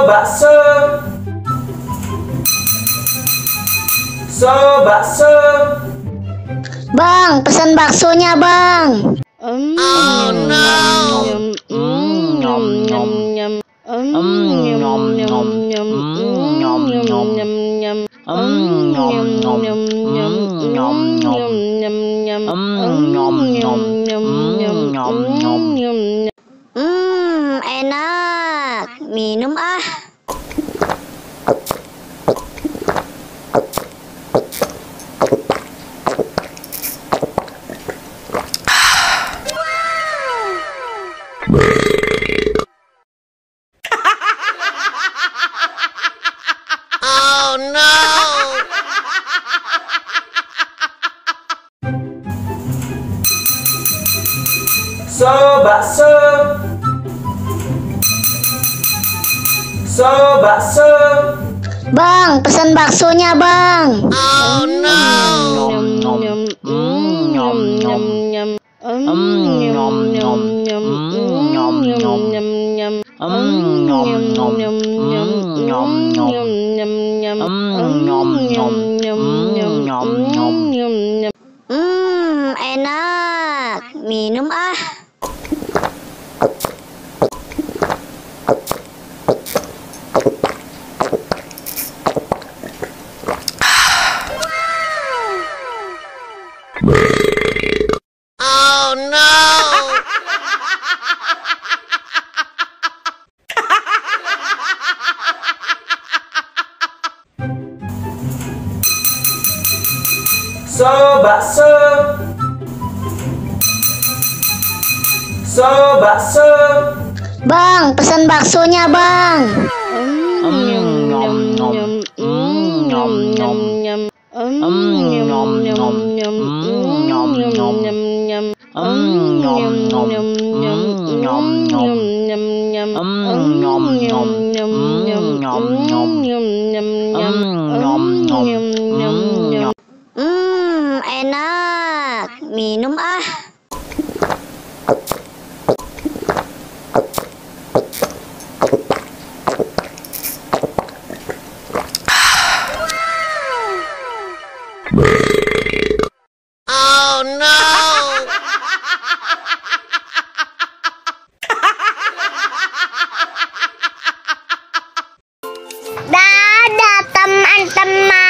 bakso. So bakso. Bang, pesan baksonya, Bang. Oh no. Enak. Minum ah. Oh no. So bakso. So bakso. Bang, pesan baksonya, Bang. Oh no. Enak. Minum ah. Oh no. So bakso. So bakso. Bang, pesan baksonya, Bang. Enak. Minum ah. Oh no. Dadah teman-teman.